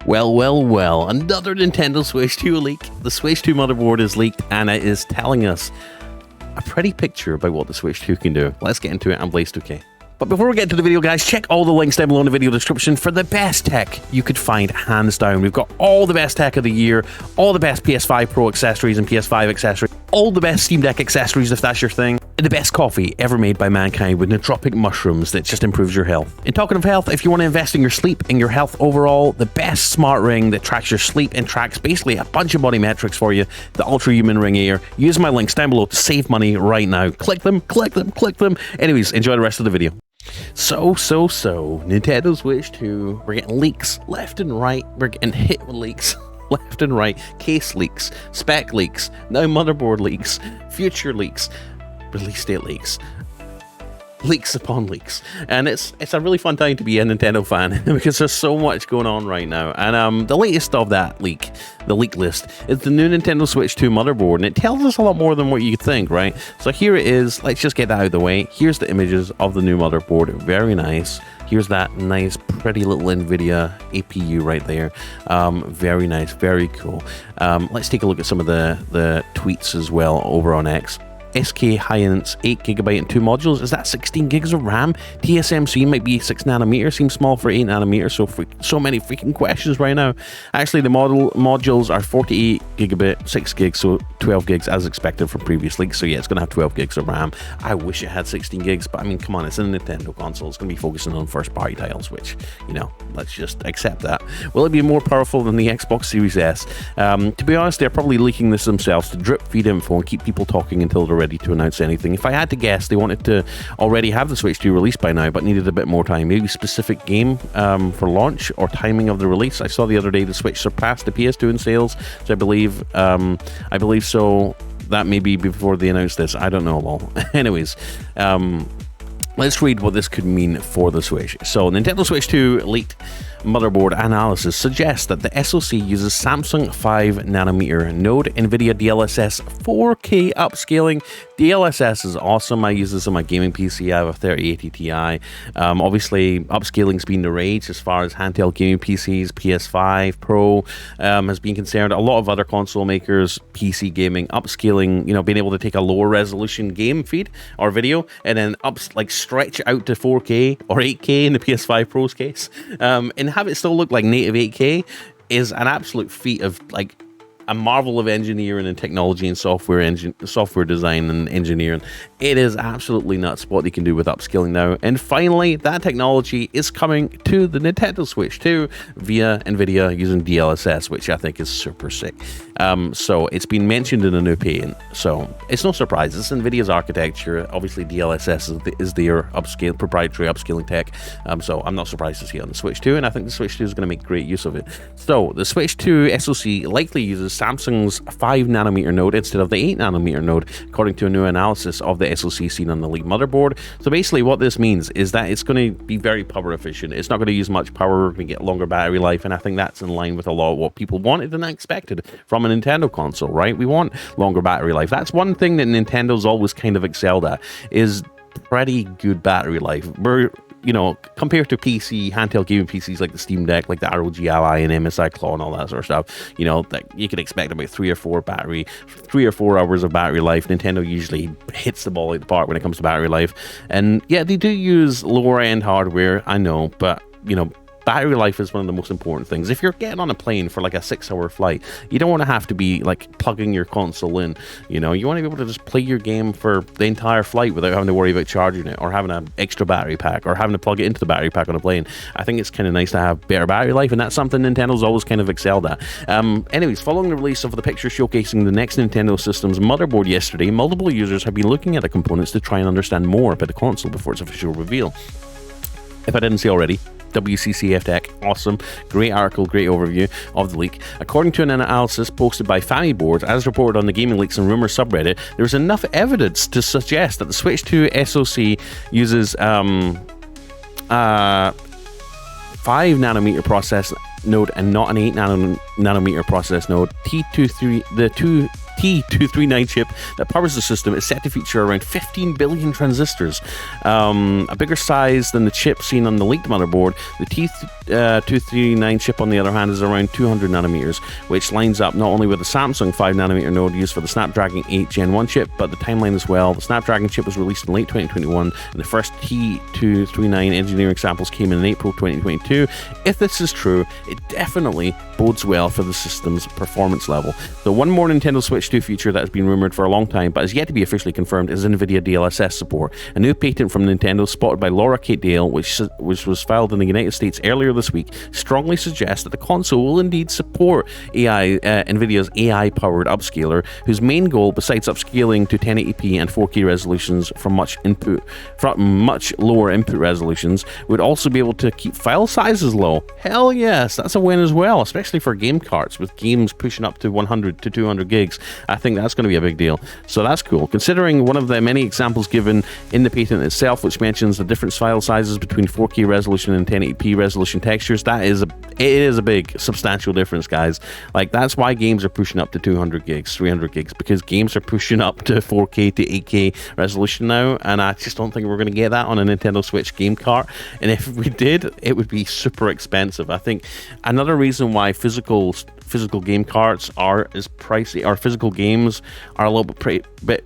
Well, another Nintendo Switch 2 leak. The Switch 2 motherboard is leaked and it is telling us a pretty picture about what the Switch 2 can do. Let's get into it. I'm Blaze2K. But before we get to the video, guys, check all the links down below in the video description for the best tech you could find, hands down. We've got all the best tech of the year, all the best PS5 Pro accessories and PS5 accessories, all the best Steam Deck accessories if that's your thing, and the best coffee ever made by mankind with nootropic mushrooms that just improves your health. And talking of health, if you want to invest in your sleep and your health overall, the best smart ring that tracks your sleep and tracks basically a bunch of body metrics for you, the Ultra Human Ring Air. Use my links down below to save money right now. Click them. Anyways, enjoy the rest of the video. So, Nintendo Switch 2, we're getting leaks left and right. We're getting hit with leaks left and right. Case leaks, spec leaks, now motherboard leaks, future leaks, release date leaks. Leaks upon leaks, and it's a really fun time to be a Nintendo fan because there's so much going on right now. And the latest of that leak, the leak list, is the new Nintendo Switch 2 motherboard, and it tells us a lot more than what you think, right? So here it is. Let's just get that out of the way. Here's the images of the new motherboard. Very nice. Here's that nice, pretty little Nvidia APU right there. Very nice, very cool. Let's take a look at some of the tweets as well over on X. SK Hynix 8GB and 2 modules. Is that 16 gigs of RAM? TSMC might be 6 nanometer. Seems small for 8 nanometer. So many freaking questions right now. Actually, the modules are 48 gigabit, 6 gigs, so 12 gigs as expected from previous leaks. So yeah, it's going to have 12 gigs of RAM. I wish it had 16 gigs, but I mean, come on, it's a Nintendo console. It's going to be focusing on first party titles, which, you know, let's just accept that. Will it be more powerful than the Xbox Series S? To be honest, they're probably leaking this themselves to drip feed info and keep people talking until they're ready to announce anything. If I had to guess, they wanted to already have the Switch 2 released by now, but needed a bit more time. Maybe specific game for launch or timing of the release. I saw the other day the Switch surpassed the PS2 in sales, so I believe so. That may be before they announced this. I don't know, lol. Anyways, let's read what this could mean for the Switch. So, Nintendo Switch 2 leaked motherboard analysis suggests that the SoC uses Samsung 5nm node, Nvidia DLSS 4K upscaling. DLSS is awesome. I use this on my gaming PC. I have a 3080 Ti. Obviously, upscaling's been the rage as far as handheld gaming PCs, PS5 Pro has been concerned. A lot of other console makers, PC gaming, upscaling, you know, being able to take a lower resolution game feed or video and then stretch out to 4K or 8K in the PS5 Pro's case, and have it still look like native 8K is an absolute feat of a marvel of engineering and technology and software design and engineering. It is absolutely nuts what they can do with upscaling now. And finally, that technology is coming to the Nintendo Switch 2 via Nvidia using DLSS, which I think is super sick. So it's been mentioned in a new patent, so it's no surprise. It's Nvidia's architecture. Obviously, DLSS is their proprietary upscaling tech. So I'm not surprised to see it on the Switch 2, and I think the Switch 2 is going to make great use of it. So the Switch 2 SoC likely uses Samsung's 5nm node instead of the 8nm node, according to a new analysis of the SoC seen on the leaked motherboard. So basically what this means is that it's going to be very power efficient. It's not going to use much power. We're going to get longer battery life, and I think that's in line with a lot of what people wanted and expected from a Nintendo console, right? We want longer battery life. That's one thing that Nintendo's always kind of excelled at, is pretty good battery life. You know, compared to handheld gaming PCs like the Steam Deck, like the ROG Ally and MSI Claw and all that sort of stuff, you know, that you can expect about 3 or 4 hours of battery life. Nintendo usually hits the ball at the park when it comes to battery life. And yeah, they do use lower end hardware, I know, but you know, battery life is one of the most important things. If you're getting on a plane for like a 6-hour flight, you don't want to have to be like plugging your console in. You know, you want to be able to just play your game for the entire flight without having to worry about charging it or having an extra battery pack or having to plug it into the battery pack on a plane. I think it's kind of nice to have better battery life, and that's something Nintendo's always kind of excelled at. Anyways, following the release of the picture showcasing the next Nintendo system's motherboard yesterday, multiple users have been looking at the components to try and understand more about the console before its official reveal. If I didn't say already, WCCF Tech, awesome, great article, great overview of the leak. According to an analysis posted by Board, as reported on the Gaming Leaks and Rumors subreddit, there's enough evidence to suggest that the Switch 2 SoC uses 5nm process node and not an 8nm process node. The T239 chip that powers the system is set to feature around 15 billion transistors, a bigger size than the chip seen on the leaked motherboard. The T239 chip, on the other hand, is around 200 nanometers, which lines up not only with the Samsung 5 nanometer node used for the Snapdragon 8 Gen 1 chip, but the timeline as well. The Snapdragon chip was released in late 2021, and the first T239 engineering samples came in April 2022. If this is true, it definitely bodes well for the system's performance level. The one more Nintendo Switch 2 feature that has been rumored for a long time but is yet to be officially confirmed is Nvidia DLSS support. A new patent from Nintendo spotted by Laura Kate Dale, which was filed in the United States earlier this week, strongly suggests that the console will indeed support Nvidia's AI-powered upscaler, whose main goal, besides upscaling to 1080p and 4K resolutions from much lower input resolutions, would also be able to keep file sizes low. Hell yes, that's a win as well, especially for game carts with games pushing up to 100 to 200 gigs. I think that's going to be a big deal. So that's cool, considering one of the many examples given in the patent itself, which mentions the different file sizes between 4K resolution and 1080p resolution textures. It is a big, substantial difference, guys. Like, that's why games are pushing up to 200 gigs, 300 gigs, because games are pushing up to 4K to 8K resolution now, and I just don't think we're going to get that on a Nintendo Switch game cart. And if we did, it would be super expensive. I think another reason why physical game carts are as pricey, or physical games are a little bit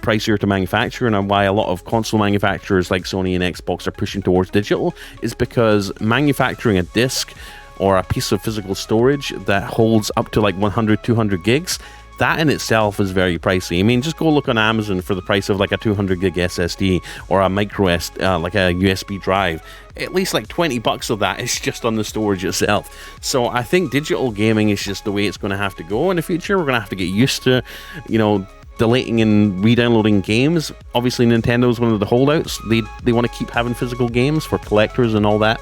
pricier to manufacture, and why a lot of console manufacturers like Sony and Xbox are pushing towards digital, is because manufacturing a disc or a piece of physical storage that holds up to like 100, 200 gigs, that in itself is very pricey. I mean, just go look on Amazon for the price of like a 200 gig SSD or a micro like a USB drive. At least like $20 of that is just on the storage itself. So I think digital gaming is just the way it's going to have to go in the future. We're going to have to get used to, deleting and re-downloading games. Obviously, Nintendo's one of the holdouts. They want to keep having physical games for collectors and all that,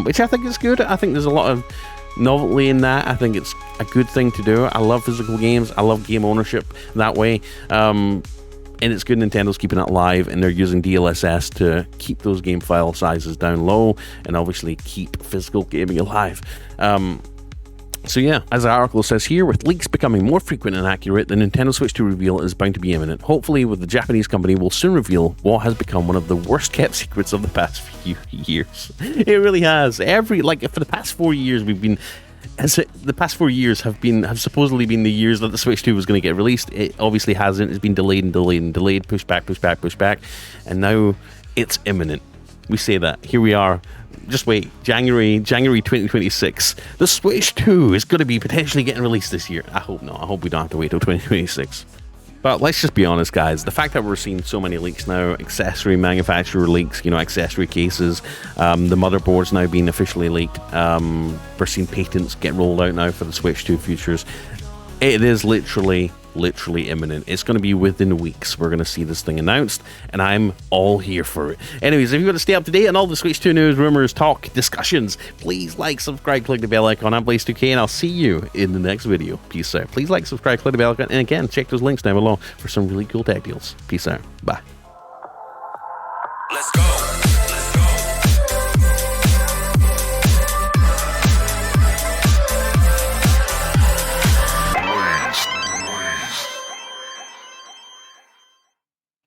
which I think is good. I think there's a lot of novelty in that. I think it's a good thing to do. I love physical games. I love game ownership that way. And it's good Nintendo's keeping it alive, and they're using DLSS to keep those game file sizes down low and obviously keep physical gaming alive. So yeah, as the article says here, with leaks becoming more frequent and accurate, the Nintendo Switch 2 reveal is bound to be imminent. Hopefully, with the Japanese company, will soon reveal what has become one of the worst kept secrets of the past few years. It really has. For the past 4 years, the past 4 years have supposedly been the years that the Switch 2 was going to get released. It obviously hasn't. It's been delayed and delayed and delayed, pushed back, and now it's imminent. We say that. Here we are. Just wait, January 2026. The Switch 2 is going to be potentially getting released this year. I hope not. I hope we don't have to wait till 2026. But let's just be honest, guys. The fact that we're seeing so many leaks now, accessory manufacturer leaks, accessory cases, the motherboard's now being officially leaked. We're seeing patents get rolled out now for the Switch 2 futures. It is literally imminent. It's going to be within weeks. We're going to see this thing announced, and I'm all here for it. Anyways, if you want to stay up to date on all the Switch 2 news, rumors, talk, discussions, please like, subscribe, click the bell icon. I'm Blaze2K, and I'll see you in the next video. Peace out. Please like, subscribe, click the bell icon, and again, check those links down below for some really cool tech deals. Peace out. Bye.